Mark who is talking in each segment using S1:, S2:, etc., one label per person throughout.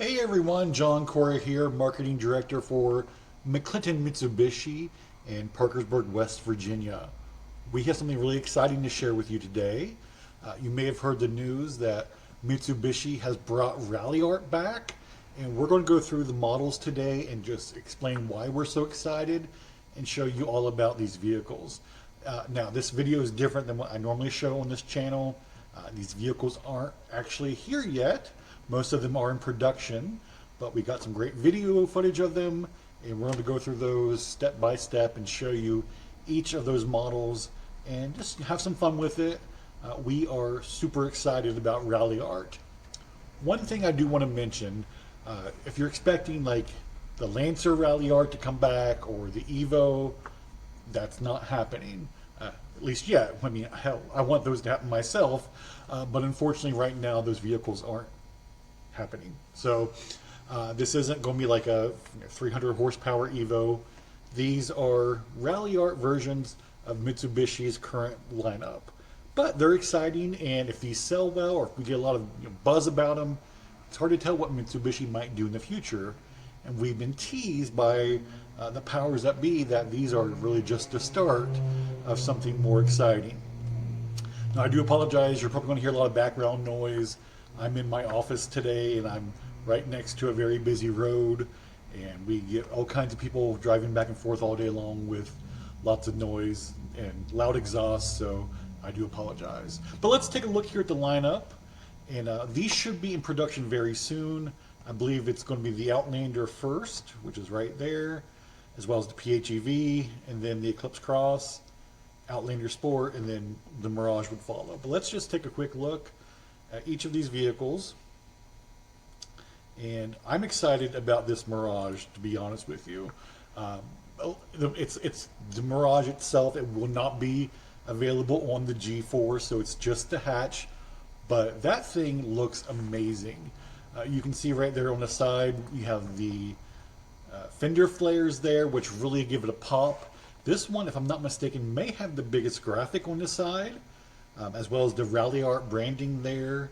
S1: Hey everyone, John Cora here, Marketing Director for McClinton Mitsubishi in Parkersburg, West Virginia. We have something really exciting to share with you today. You may have heard the news that Mitsubishi has brought RALLIART back, and we're going to go through the models today and just explain why we're so excited and show you all about these vehicles. Now, this video is different than what I normally show on this channel. These vehicles aren't actually here yet. Most of them are in production, but we got some great video footage of them, and we're going to go through those step by step and show you each of those models and just have some fun with it. We are super excited about RALLIART. One thing I do want to mention, if you're expecting like the Lancer RALLIART to come back or the Evo, that's not happening. At least yet. I mean, hell, I want those to happen myself, but unfortunately right now those vehicles aren't happening. So this isn't going to be like a 300 horsepower Evo. These are RALLIART versions of Mitsubishi's current lineup. But they're exciting, and if these sell well or if we get a lot of buzz about them, it's hard to tell what Mitsubishi might do in the future. And we've been teased by the powers that be that these are really just the start of something more exciting. Now, I do apologize. You're probably going to hear a lot of background noise. I'm in my office today, and I'm right next to a very busy road, and we get all kinds of people driving back and forth all day long with lots of noise and loud exhaust, so I do apologize. But let's take a look here at the lineup, and these should be in production very soon. I believe it's going to be the Outlander first, which is right there, as well as the PHEV, and then the Eclipse Cross, Outlander Sport, and then the Mirage would follow. But let's just take a quick look at each of these vehicles. And I'm excited about this Mirage, to be honest with you. It's the Mirage itself. It will not be available on the G4, so it's just the hatch. But that thing looks amazing. You can see right there on the side, you have the fender flares there, which really give it a pop. This one, if I'm not mistaken, may have the biggest graphic on the side, as well as the RALLIART branding there,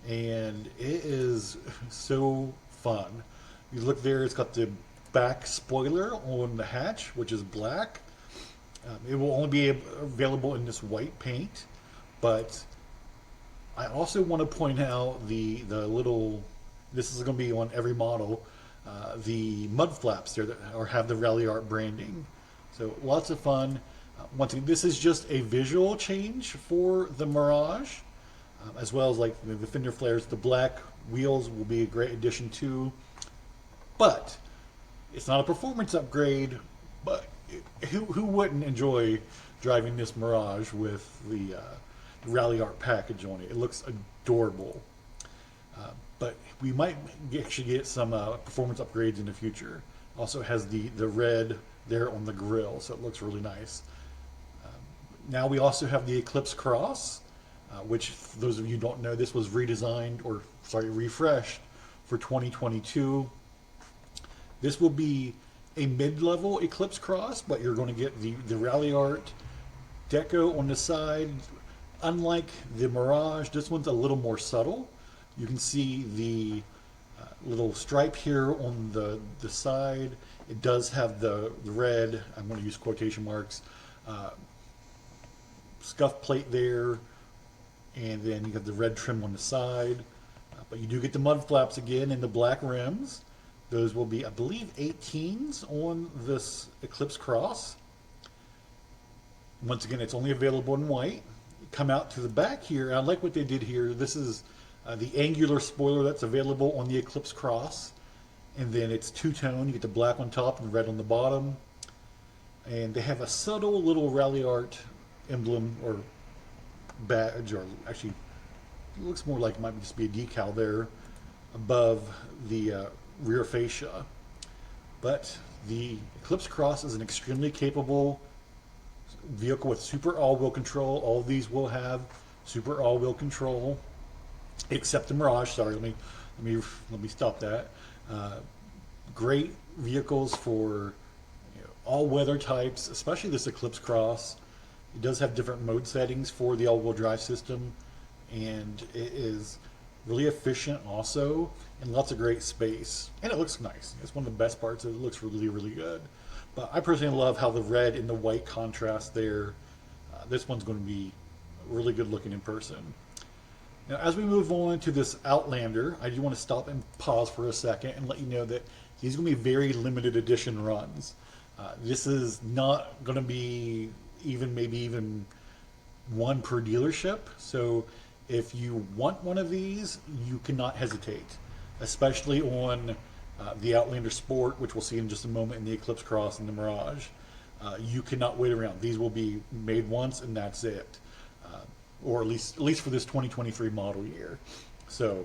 S1: and it is so fun. You look there, it's got the back spoiler on the hatch, which is black. It will only be available in this white paint, but I also want to point out the little, this is going to be on every model, the mud flaps there that have the RALLIART branding. So lots of fun. Once again, this is just a visual change for the Mirage, as well as like the fender flares. The black wheels will be a great addition too, but it's not a performance upgrade. But who wouldn't enjoy driving this Mirage with the RALLIART package on it? It looks adorable. But we might actually get some performance upgrades in the future. Also has the red there on the grill, so it looks really nice. Now we also have the Eclipse Cross, which for those of you who don't know, this was redesigned, or sorry, refreshed for 2022. This will be a mid-level Eclipse Cross, but you're going to get the RALLIART deco on the side. Unlike the Mirage, this one's a little more subtle. You can see the little stripe here on the side. It does have the red, I'm going to use quotation marks, scuff plate there, and then you have the red trim on the side. But you do get the mud flaps again and the black rims. Those will be, I believe, 18s on this Eclipse Cross. Once again, it's only available in white. Come out to the back here. I like what they did here. This is the angular spoiler that's available on the Eclipse Cross. And then it's two-tone. You get the black on top and red on the bottom. And they have a subtle little RALLIART emblem or badge, or actually it looks more like it might just be a decal there above the rear fascia. But the Eclipse Cross is an extremely capable vehicle with super all-wheel control. All of these will have super all-wheel control, except the Mirage. Sorry, let me stop that. Great vehicles for all weather types, especially this Eclipse Cross. It does have different mode settings for the all-wheel drive system, and it is really efficient also, and lots of great space. And it looks nice. It's one of the best parts. It looks really, really good. But I personally love how the red and the white contrast there. This one's going to be really good looking in person. Now, as we move on to this Outlander, I do want to stop and pause for a second and let you know that these are going to be very limited edition runs. This is not going to be maybe even one per dealership. So if you want one of these, you cannot hesitate, especially on the Outlander Sport, which we'll see in just a moment, in the Eclipse Cross and the Mirage. You cannot wait around. These will be made once and that's it. Or at least for this 2023 model year. So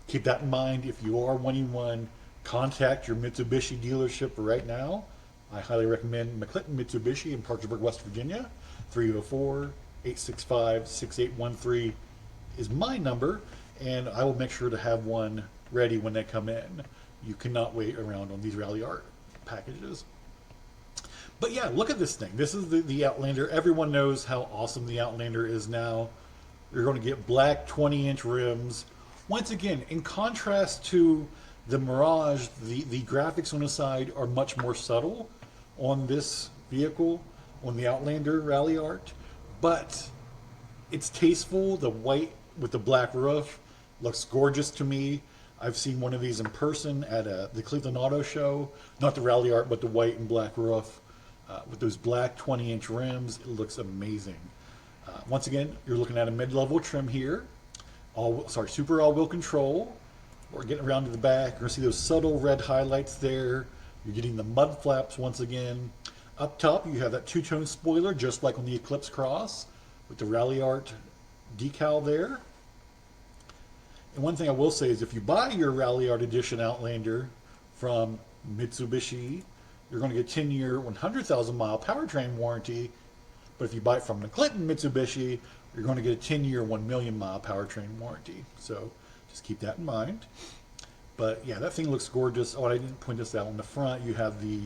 S1: keep that in mind. If you are wanting one, contact your Mitsubishi dealership right now. I highly recommend McClinton Mitsubishi in Parkersburg, West Virginia. 304-865-6813 is my number, and I will make sure to have one ready when they come in. You cannot wait around on these RALLIART packages. But yeah, look at this thing. This is the Outlander. Everyone knows how awesome the Outlander is now. You're going to get black 20-inch rims. Once again, in contrast to the Mirage, the graphics on the side are much more subtle on this vehicle, on the Outlander Rally Art. But it's tasteful. The white with the black roof looks gorgeous to me. I've seen one of these in person at the Cleveland Auto Show. Not the Rally Art, but the white and black roof. With those black 20-inch rims, it looks amazing. Once again, you're looking at a mid-level trim here. Super all-wheel control. We're getting around to the back. You're going to see those subtle red highlights there. You're getting the mud flaps once again. Up top, you have that two-tone spoiler, just like on the Eclipse Cross, with the RALLIART decal there. And one thing I will say is if you buy your RALLIART Edition Outlander from Mitsubishi, you're going to get a 10-year, 100,000-mile powertrain warranty. But if you buy it from McClinton Mitsubishi, you're going to get a 10-year, 1,000,000-mile powertrain warranty. So just keep that in mind. But yeah, that thing looks gorgeous. Oh, and I didn't point this out. On the front, you have the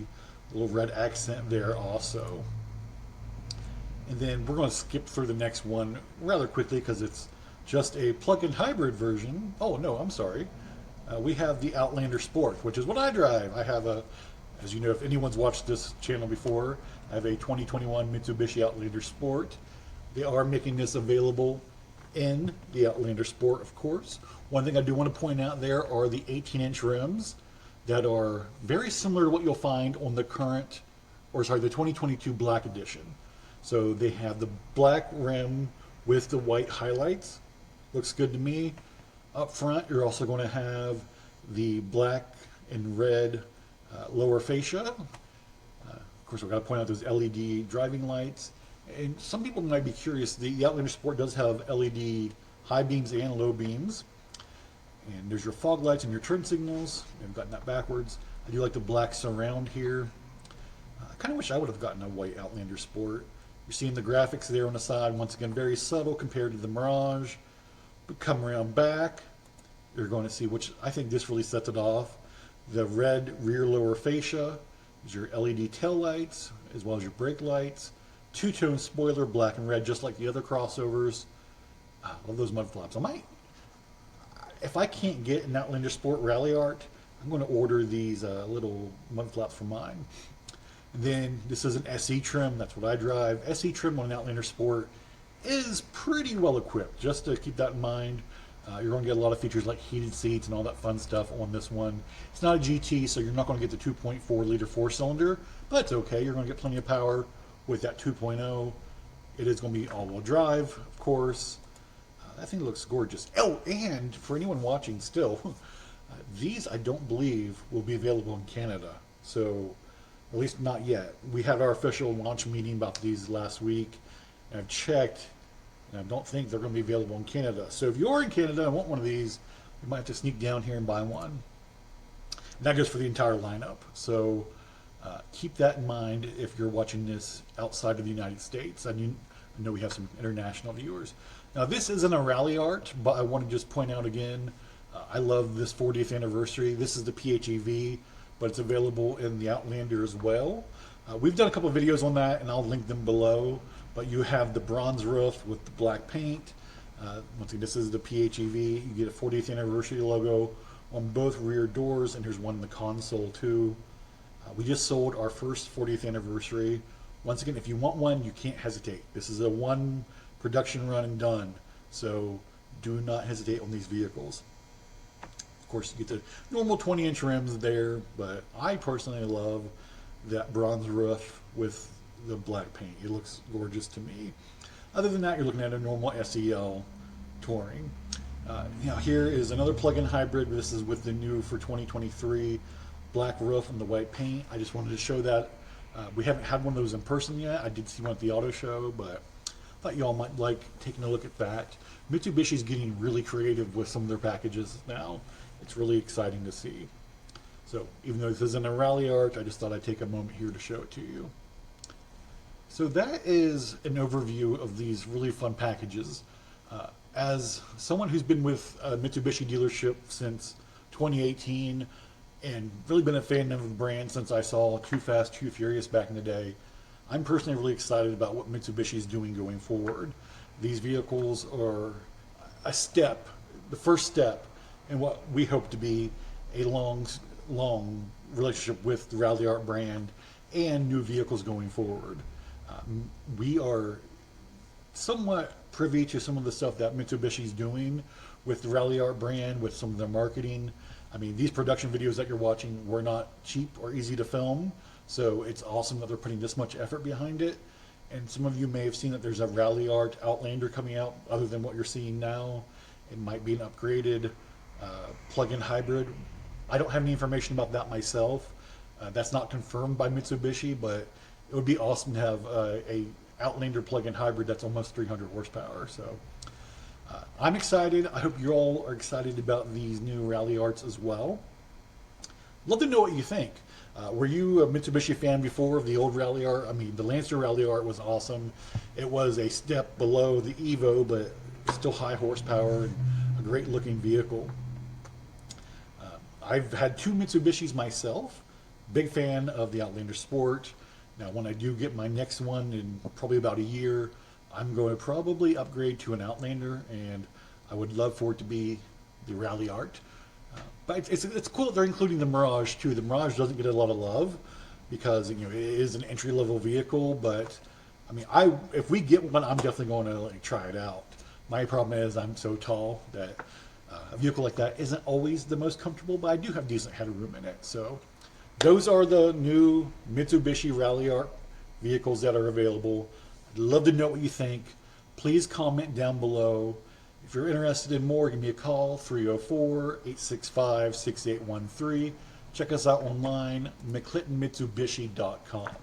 S1: little red accent there also. And then we're going to skip through the next one rather quickly because it's just a plug-in hybrid version. Oh, no, I'm sorry. We have the Outlander Sport, which is what I drive. I have as you know, if anyone's watched this channel before, I have a 2021 Mitsubishi Outlander Sport. They are making this available in the Outlander Sport, of course. One thing I do want to point out there are the 18-inch rims that are very similar to what you'll find on the the 2022 Black Edition. So they have the black rim with the white highlights. Looks good to me. Up front, you're also going to have the black and red lower fascia. Of course, we've got to point out those LED driving lights. And some people might be curious, the Outlander Sport does have LED high beams and low beams. And there's your fog lights and your turn signals. I've gotten that backwards. I do like the black surround here. I kind of wish I would have gotten a white Outlander Sport. You're seeing the graphics there on the side. Once again, very subtle compared to the Mirage. But come around back, you're going to see, which I think this really sets it off, the red rear lower fascia. There's your LED tail lights, as well as your brake lights. Two-tone spoiler, black and red, just like the other crossovers. I love those mud flaps. If I can't get an Outlander Sport Rally Art, I'm going to order these little mud flaps for mine. And then this is an SE trim. That's what I drive. SE trim on an Outlander Sport is pretty well equipped. Just to keep that in mind, you're going to get a lot of features like heated seats and all that fun stuff on this one. It's not a GT, so you're not going to get the 2.4 liter four-cylinder, but it's okay. You're going to get plenty of power with that 2.0. It is going to be all-wheel drive, of course. That thing looks gorgeous. Oh, and for anyone watching still, these I don't believe will be available in Canada. So, at least not yet. We had our official launch meeting about these last week, and I've checked, and I don't think they're going to be available in Canada. So if you're in Canada and want one of these, you might have to sneak down here and buy one. And that goes for the entire lineup. So keep that in mind if you're watching this outside of the United States. I know we have some international viewers. Now this isn't a Rally Art, but I want to just point out again, I love this 40th anniversary. This is the PHEV, but it's available in the Outlander as well. We've done a couple of videos on that, and I'll link them below. But you have the bronze roof with the black paint. Once again, this is the PHEV. You get a 40th anniversary logo on both rear doors, and here's one in the console too. We just sold our first 40th anniversary. Once again, if you want one, you can't hesitate. This is a one production run and done, so do not hesitate on these vehicles. Of course, you get the normal 20-inch rims there, but I personally love that bronze roof with the black paint. It looks gorgeous to me. Other than that, you're looking at a normal SEL Touring. Here is another plug-in hybrid. This is with the new for 2023 black roof and the white paint. I just wanted to show that. We haven't had one of those in person yet. I did see one at the auto show, but I thought y'all might like taking a look at that. Mitsubishi's getting really creative with some of their packages now. It's really exciting to see. So even though this isn't a RALLIART, I just thought I'd take a moment here to show it to you. So that is an overview of these really fun packages. As someone who's been with a Mitsubishi dealership since 2018 and really been a fan of the brand since I saw Too Fast, Too Furious back in the day, I'm personally really excited about what Mitsubishi is doing going forward. These vehicles are a step, the first step in what we hope to be a long relationship with the RALLIART brand and new vehicles going forward. We are somewhat privy to some of the stuff that Mitsubishi is doing with the RALLIART brand, with some of their marketing. I mean, these production videos that you're watching were not cheap or easy to film, so it's awesome that they're putting this much effort behind it. And some of you may have seen that there's a RALLIART Outlander coming out. Other than what you're seeing now, it might be an upgraded plug-in hybrid. I don't have any information about that myself. That's not confirmed by Mitsubishi, but it would be awesome to have a Outlander plug-in hybrid that's almost 300 horsepower. So I'm excited. I hope you all are excited about these new RALLIARTs as well. Love to know what you think. Were you a Mitsubishi fan before of the old RALLIART? I mean, the Lancer RALLIART was awesome. It was a step below the Evo, but still high horsepower and a great looking vehicle. I've had two Mitsubishis myself. Big fan of the Outlander Sport. Now, when I do get my next one in probably about a year, I'm going to probably upgrade to an Outlander, and I would love for it to be the RALLIART. But it's cool that they're including the Mirage too. The Mirage doesn't get a lot of love because it is an entry-level vehicle. But I mean, if we get one, I'm definitely going to try it out. My problem is I'm so tall that a vehicle like that isn't always the most comfortable, but I do have decent headroom in it. So those are the new Mitsubishi RALLIART vehicles that are available. I'd love to know what you think. Please comment down below. If you're interested in more, give me a call, 304-865-6813. Check us out online, mcclintonmitsubishi.com.